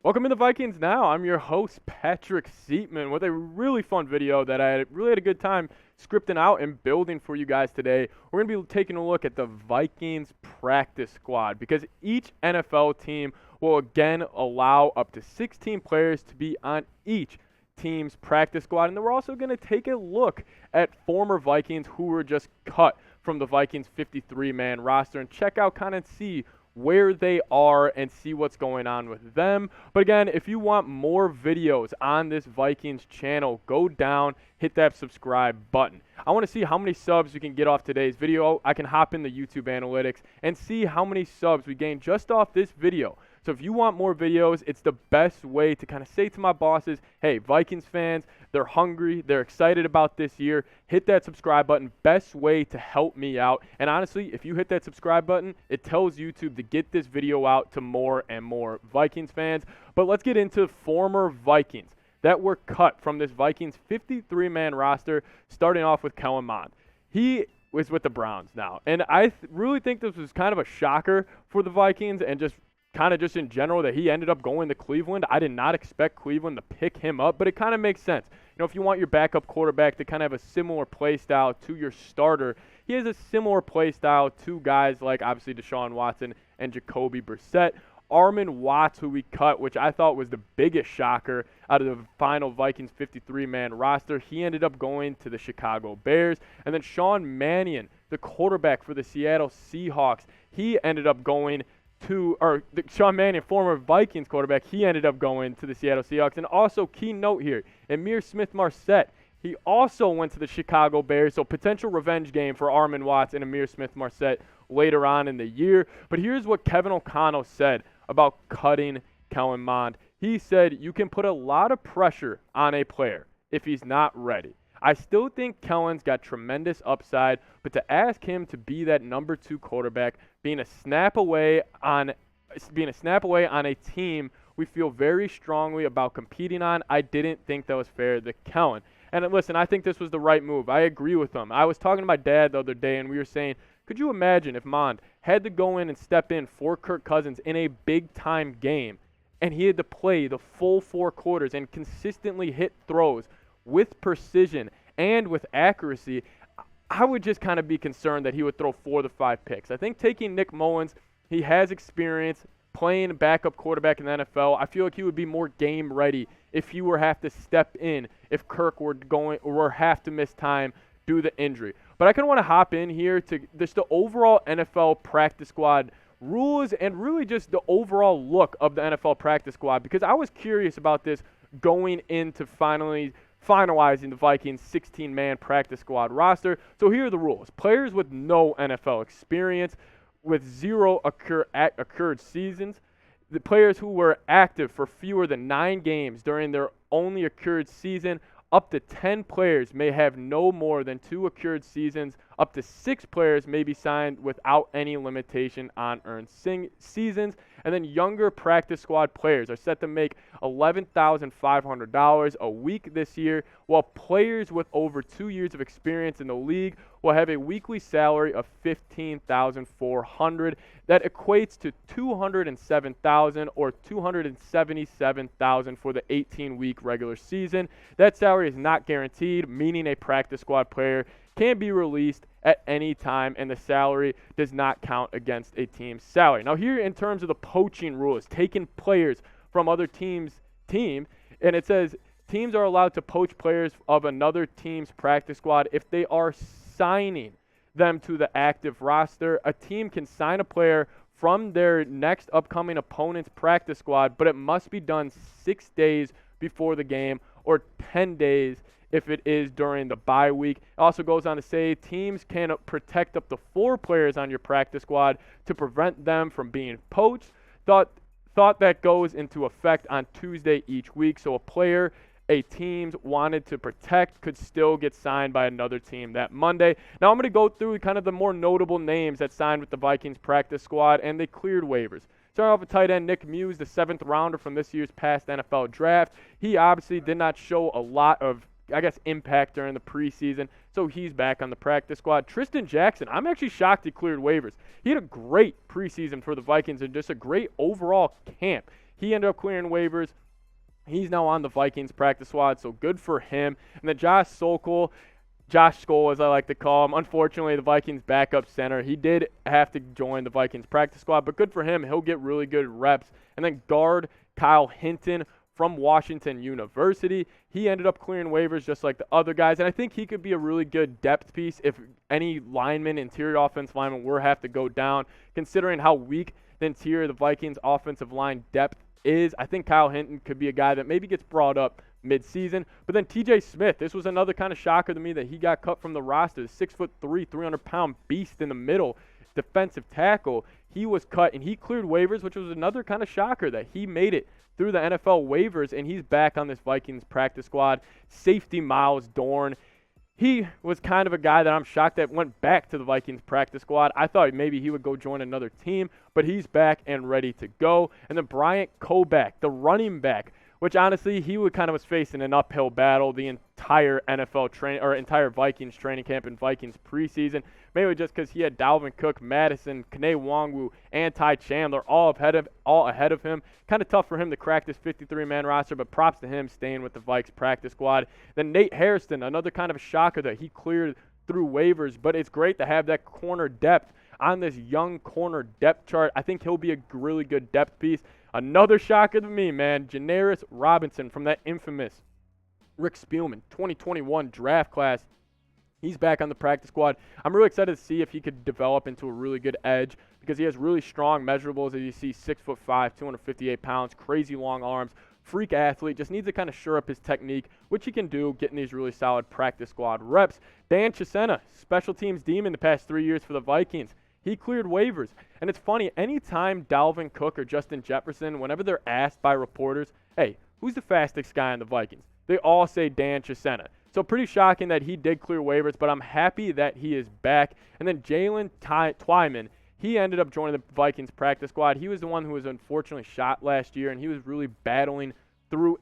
Welcome to the Vikings Now. I'm your host, Patrick Siepman, with a really fun video that I really had a good time scripting out and building for you guys today. We're going to be taking a look at the Vikings practice squad because each NFL team will again allow up to 16 players to be on each team's practice squad. And then we're also going to take a look at former Vikings who were just cut from the Vikings 53-man roster and check out kind of see where they are and see what's going on with them. But again, if you want more videos on this Vikings channel, go down, hit that subscribe button. I want to see how many subs we can get off today's video. I can hop in the YouTube analytics and see how many subs we gain just off this video. So if you want more videos, it's the best way to kind of say to my bosses, hey, Vikings fans, they're hungry, they're excited about this year. Hit that subscribe button. Best way to help me out. And honestly, if you hit that subscribe button, it tells YouTube to get this video out to more and more Vikings fans. But let's get into former Vikings that were cut from this Vikings 53-man roster, starting off with Kellen Mond. He was with the Browns now. And I really think this was kind of a shocker for the Vikings and just in general that he ended up going to Cleveland. I did not expect Cleveland to pick him up, but it kind of makes sense. You know, if you want your backup quarterback to kind of have a similar play style to your starter, he has a similar play style to guys like obviously Deshaun Watson and Jacoby Brissett. Armon Watts, who we cut, which I thought was the biggest shocker out of the final Vikings 53-man roster, he ended up going to the Chicago Bears. And then Sean Mannion, the quarterback for the Seattle Seahawks, he ended up going Sean Mannion, former Vikings quarterback, he ended up going to the Seattle Seahawks. And also, key note here, Ihmir Smith-Marsette, he also went to the Chicago Bears, so potential revenge game for Armon Watts and Ihmir Smith-Marsette later on in the year. But here's what Kevin O'Connell said about cutting Kellen Mond. He said, you can put a lot of pressure on a player if he's not ready. I still think Kellen's got tremendous upside, but to ask him to be that number 2 quarterback, being a snap away on a team we feel very strongly about competing on, I didn't think that was fair to Kellen. And listen, I think this was the right move. I agree with him. I was talking to my dad the other day, and we were saying, could you imagine if Mond had to go in and step in for Kirk Cousins in a big-time game, and he had to play the full 4 quarters and consistently hit throws with precision and with accuracy? I would just kind of be concerned that he would throw 4 to 5 picks. I think taking Nick Mullins, he has experience playing backup quarterback in the NFL. I feel like he would be more game ready if he were have to step in if Kirk were have to miss time due to the injury. But I kind of want to hop in here to just the overall NFL practice squad rules and really just the overall look of the NFL practice squad, because I was curious about this going into finalizing the Vikings 16-man practice squad roster. So here are the rules. Players with no NFL experience, with 0 occurred seasons, the players who were active for fewer than 9 games during their only occurred season, up to 10 players may have no more than 2 occurred seasons. Up to 6 players may be signed without any limitation on earned seasons. And then younger practice squad players are set to make $11,500 a week this year, while players with over 2 years of experience in the league will have a weekly salary of $15,400. That equates to $207,000 or $277,000 for the 18-week regular season. That salary is not guaranteed, meaning a practice squad player can be released at any time, and the salary does not count against a team's salary. Now here in terms of the poaching rules, taking players from other teams' team, and it says teams are allowed to poach players of another team's practice squad if they are signing them to the active roster. A team can sign a player from their next upcoming opponent's practice squad, but it must be done 6 days before the game or 10 days if it is during the bye week. It also goes on to say teams can protect up to 4 players on your practice squad to prevent them from being poached. Thought that goes into effect on Tuesday each week, so a player a team wanted to protect could still get signed by another team that Monday. Now I'm going to go through kind of the more notable names that signed with the Vikings practice squad, and they cleared waivers. Starting off with tight end Nick Muse, the 7th rounder from this year's past NFL draft. He obviously did not show a lot of impact during the preseason, so he's back on the practice squad. Tristan Jackson, I'm actually shocked he cleared waivers. He had a great preseason for the Vikings and just a great overall camp. He ended up clearing waivers. He's now on the Vikings practice squad, so good for him. And then Josh Sokol, Josh Skoll, as I like to call him, unfortunately, the Vikings backup center. He did have to join the Vikings practice squad, but good for him. He'll get really good reps. And then guard Kyle Hinton from Washington University. He ended up clearing waivers just like the other guys, and I think he could be a really good depth piece if any lineman, interior offensive lineman, were to have to go down, considering how weak the interior of the Vikings offensive line depth is. I think Kyle Hinton could be a guy that maybe gets brought up mid-season. But then TJ Smith, this was another kind of shocker to me that he got cut from the roster. 6'3", 300-pound beast in the middle, defensive tackle. He was cut, and he cleared waivers, which was another kind of shocker that he made it through the NFL waivers, and he's back on this Vikings practice squad. Safety Miles Dorn. He was kind of a guy that I'm shocked that went back to the Vikings practice squad. I thought maybe he would go join another team, but he's back and ready to go. And then Bryant Koback, the running back, which honestly he was facing an uphill battle the entire entire Vikings training camp and Vikings preseason. Maybe just because he had Dalvin Cook, Madison, Kene Nwangwu, and Ty Chandler all ahead of him. Kind of tough for him to crack this 53-man roster, but props to him staying with the Vikes practice squad. Then Nate Hairston, another kind of a shocker that he cleared through waivers, but it's great to have that corner depth on this young corner depth chart. I think he'll be a really good depth piece. Another shocker to me, man, Janarius Robinson from that infamous Rick Spielman 2021 draft class. He's back on the practice squad. I'm really excited to see if he could develop into a really good edge because he has really strong measurables. As you see, 6'5", 258 pounds, crazy long arms, freak athlete. Just needs to kind of shore up his technique, which he can do getting these really solid practice squad reps. Dan Chisena, special teams demon the past 3 years for the Vikings. He cleared waivers. And it's funny, anytime Dalvin Cook or Justin Jefferson, whenever they're asked by reporters, hey, who's the fastest guy on the Vikings? They all say Dan Chisena. So pretty shocking that he did clear waivers, but I'm happy that he is back. And then Jalen Twyman, he ended up joining the Vikings practice squad. He was the one who was unfortunately shot last year, and he was really battling through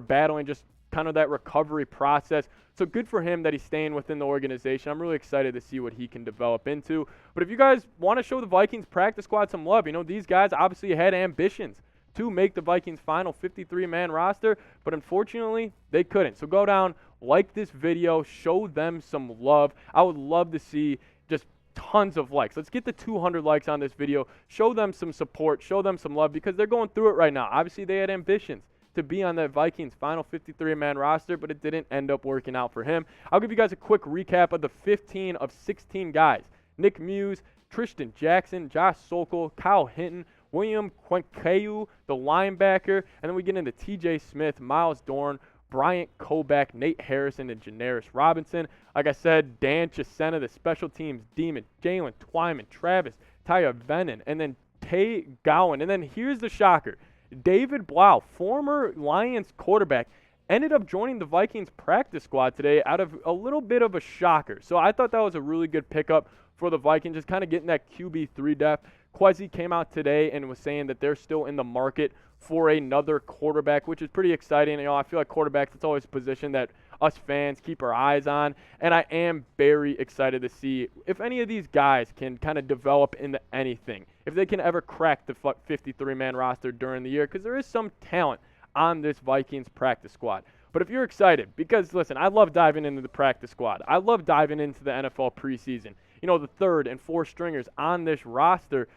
battling just kind of that recovery process. So good for him that he's staying within the organization. I'm really excited to see what he can develop into. But if you guys want to show the Vikings practice squad some love, these guys obviously had ambitions to make the Vikings final 53-man roster, but unfortunately, they couldn't. So go down, like this video, show them some love. I would love to see just tons of likes. Let's get the 200 likes on this video. Show them some support, show them some love, because they're going through it right now. Obviously, they had ambitions to be on the Vikings final 53-man roster, but it didn't end up working out for him. I'll give you guys a quick recap of the 15 of 16 guys. Nick Muse, Tristan Jackson, Josh Sokol, Kyle Hinton, William Quenqueu, the linebacker, and then we get into TJ Smith, Miles Dorn, Bryant Koback, Nate Harrison, and Janarius Robinson. Like I said, Dan Chisena, the special teams demon, Jalen Twyman, Travis Taya Venon, and then Tay Gowan. And then here's the shocker. David Blau, former Lions quarterback, ended up joining the Vikings practice squad today out of a little bit of a shocker. So I thought that was a really good pickup for the Vikings, just kind of getting that QB3 depth. Kwesi came out today and was saying that they're still in the market for another quarterback, which is pretty exciting. I feel like quarterbacks, it's always a position that us fans keep our eyes on, and I am very excited to see if any of these guys can kind of develop into anything, if they can ever crack the 53-man roster during the year, because there is some talent on this Vikings practice squad. But if you're excited, because listen, I love diving into the practice squad. I love diving into the NFL preseason. The third and fourth stringers on this roster.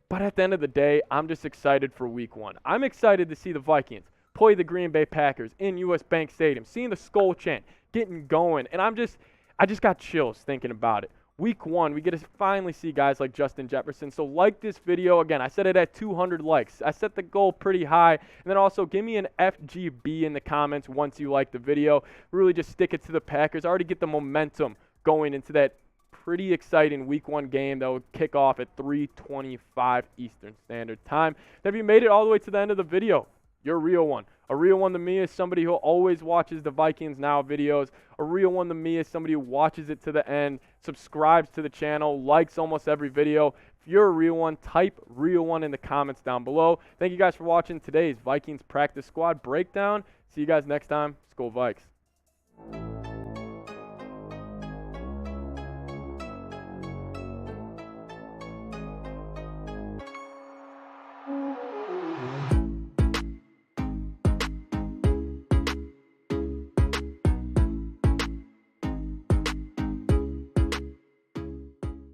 But at the end of the day, I'm just excited for week one. I'm excited to see the Vikings play the Green Bay Packers in U.S. Bank Stadium, seeing the Skull chant, getting going. And I just got chills thinking about it. Week one, we get to finally see guys like Justin Jefferson. So like this video. Again, I set it at 200 likes. I set the goal pretty high. And then also give me an FGB in the comments once you like the video. Really just stick it to the Packers. I already get the momentum going into that pretty exciting week one game that will kick off at 3:25 Eastern Standard Time. Then if you made it all the way to the end of the video, you're a real one. A real one to me is somebody who always watches the Vikings Now videos. A real one to me is somebody who watches it to the end, subscribes to the channel, likes almost every video. If you're a real one, type real one in the comments down below. Thank you guys for watching today's Vikings Practice Squad breakdown. See you guys next time. Skol Vikes.